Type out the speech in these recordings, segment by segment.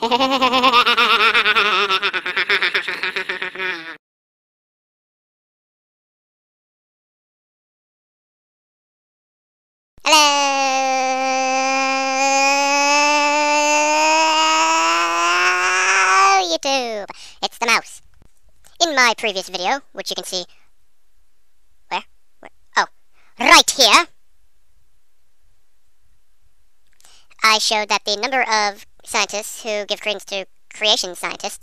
Hello, YouTube. It's the mouse. In my previous video, which you can see... Where? Oh, right here. I showed that the number of scientists who give credence to creation science,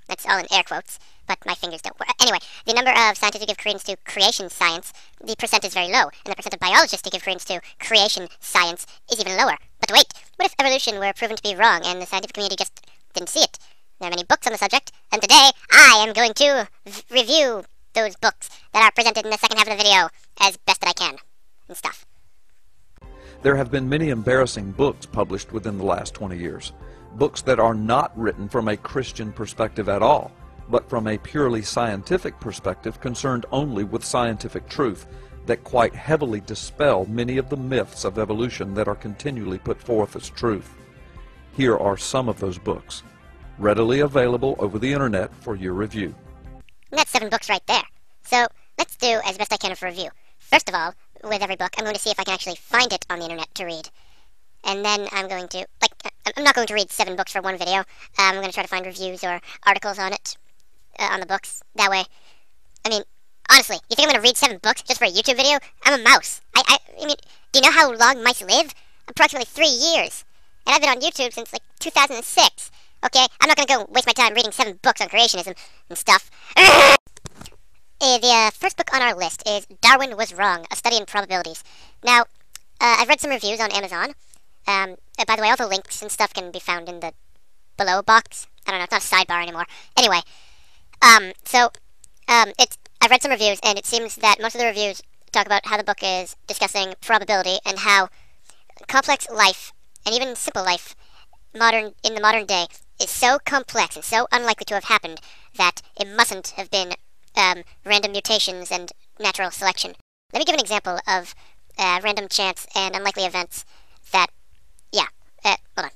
that's all in air quotes, but my fingers don't work. Anyway, the number of scientists who give credence to creation science, the percent is very low, and the percent of biologists who give credence to creation science is even lower. But wait, what if evolution were proven to be wrong and the scientific community just didn't see it? There are many books on the subject, and today I am going to review those books that are presented in the second half of the video as best that I can, and stuff. There have been many embarrassing books published within the last 20 years. Books that are not written from a Christian perspective at all, but from a purely scientific perspective concerned only with scientific truth, that quite heavily dispel many of the myths of evolution that are continually put forth as truth. Here are some of those books, readily available over the internet for your review. And that's 7 books right there. So let's do as best I can for review. First of all, with every book, I'm going to see if I can actually find it on the internet to read. And then I'm going to, I'm not going to read 7 books for one video. I'm going to try to find reviews or articles on it, on the books. That way, I mean, honestly, you think I'm going to read 7 books just for a YouTube video? I'm a mouse. I mean, do you know how long mice live? Approximately 3 years. And I've been on YouTube since, 2006. Okay, I'm not going to go waste my time reading 7 books on creationism and stuff. The first book on our list is Darwin Was Wrong, A Study in Probabilities. Now, I've read some reviews on Amazon. By the way, all the links and stuff can be found in the below box. I don't know, it's not a sidebar anymore. Anyway, I've read some reviews, and it seems that most of the reviews talk about how the book is discussing probability and how complex life, and even simple life, in the modern day, is so complex and so unlikely to have happened that it mustn't have been random mutations and natural selection. Let me give an example of random chance and unlikely events that, hold on.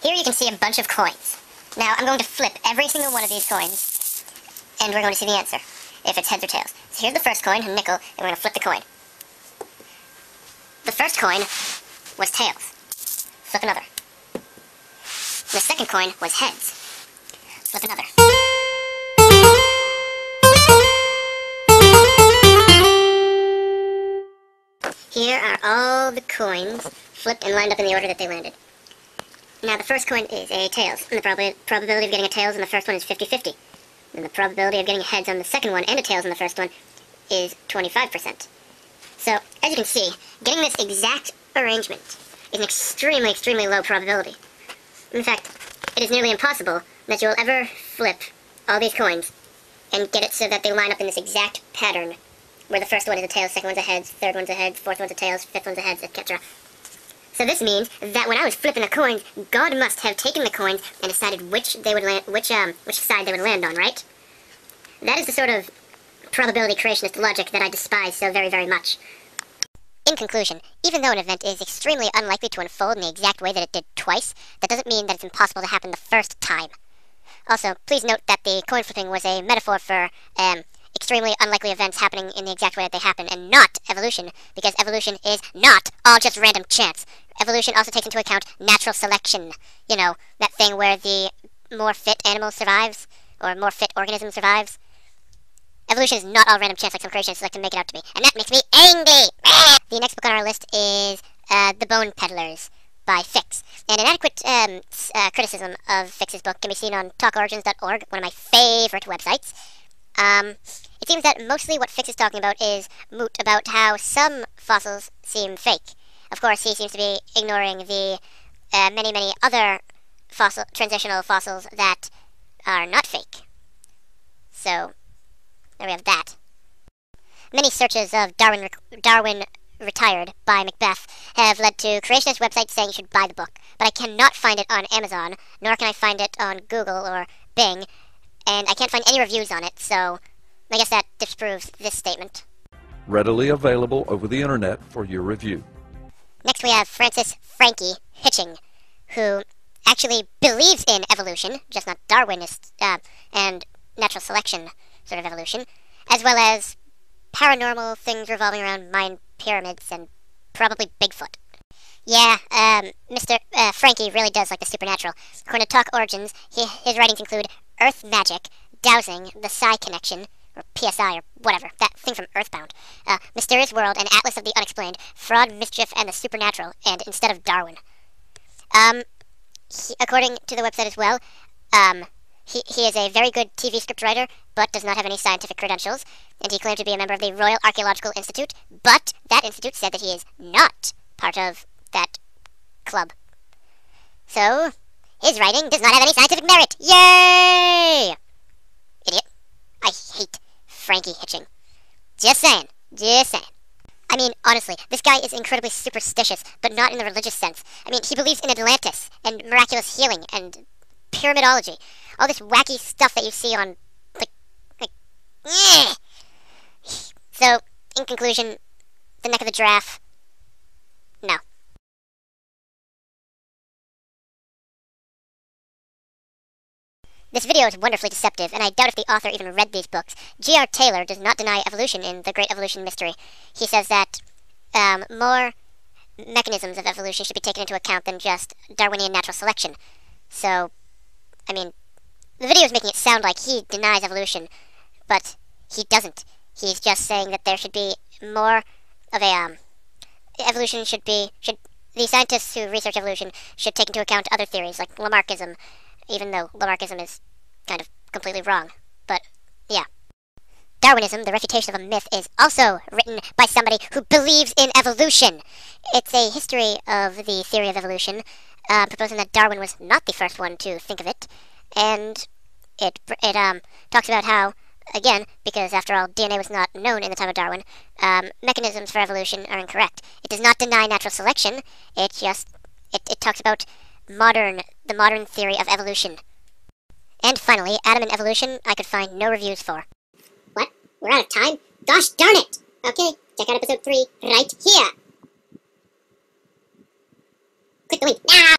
Here you can see a bunch of coins. Now I'm going to flip every single one of these coins, and we're going to see the answer, if it's heads or tails. So here's the first coin, a nickel, and we're going to flip the coin. The first coin was tails. Flip another. The second coin was heads. Flip another. Here are all the coins flipped and lined up in the order that they landed. Now the first coin is a tails, and the probability of getting a tails on the first one is 50-50. And the probability of getting a heads on the second one and a tails on the first one is 25%. So, as you can see, getting this exact arrangement is an extremely, extremely low probability. In fact, it is nearly impossible that you will ever flip all these coins and get it so that they line up in this exact pattern, where the first one is a tails, second one's a heads, third one's a heads, fourth one's a tails, fifth one's a heads, etc. So this means that when I was flipping the coins, God must have taken the coins and decided which side they would land on, right? That is the sort of probability creationist logic that I despise so very, very much. In conclusion, even though an event is extremely unlikely to unfold in the exact way that it did twice, that doesn't mean that it's impossible to happen the first time. Also, please note that the coin flipping was a metaphor for extremely unlikely events happening in the exact way that they happen, and not evolution, because evolution is not all just random chance. Evolution also takes into account natural selection. You know, that thing where the more fit animal survives, or more fit organism survives. Evolution is not all random chance like some creationists like to make it out to be, and that makes me angry! The next book on our list is The Bone Peddlers by Fix. And an adequate criticism of Fix's book can be seen on talkorigins.org, one of my favorite websites. It seems that mostly what Fix is talking about is moot about how some fossils seem fake. Of course, he seems to be ignoring the many, many other transitional fossils that are not fake. So, there we have that. Many searches of Darwin Retired by Macbeth have led to creationist websites saying you should buy the book, but I cannot find it on Amazon, nor can I find it on Google or Bing, and I can't find any reviews on it, so I guess that disproves this statement. Readily available over the internet for your review. Next we have Francis Frankie Hitching, who actually believes in evolution, just not Darwinist and natural selection sort of evolution, as well as paranormal things revolving around Mayan pyramids and probably Bigfoot. Yeah, Mr. Frankie really does like the supernatural. According to Talk Origins, his writings include Earth Magic, Dowsing, The Psi Connection, or PSI, or whatever, that thing from Earthbound, Mysterious World, and Atlas of the Unexplained, Fraud, Mischief, and the Supernatural, and Instead of Darwin. According to the website as well, he is a very good TV script writer, but does not have any scientific credentials, and he claimed to be a member of the Royal Archaeological Institute, but that institute said that he is not part of that club. So, his writing does not have any scientific merit. Yay! Idiot. I hate Frankie Hitching. Just saying. Just saying. I mean, honestly, this guy is incredibly superstitious, but not in the religious sense. I mean, he believes in Atlantis, and miraculous healing, and pyramidology. All this wacky stuff that you see on, yeah. So, in conclusion, the neck of the giraffe, no. This video is wonderfully deceptive, and I doubt if the author even read these books. G.R. Taylor does not deny evolution in The Great Evolution Mystery. He says that more mechanisms of evolution should be taken into account than just Darwinian natural selection. So, I mean, the video is making it sound like he denies evolution, but he doesn't. He's just saying that there should be more of a, evolution the scientists who research evolution should take into account other theories, like Lamarckism, even though Lamarckism is kind of completely wrong. But, yeah. Darwinism, The Refutation of a Myth, is also written by somebody who believes in evolution. It's a history of the theory of evolution, proposing that Darwin was not the first one to think of it, and it talks about how, again, because after all, DNA was not known in the time of Darwin, mechanisms for evolution are incorrect. It does not deny natural selection, it talks about the modern theory of evolution. And finally, Adam and Evolution, I could find no reviews for. What? We're out of time? Gosh darn it! Okay, check out episode 3 right here! Click the link now!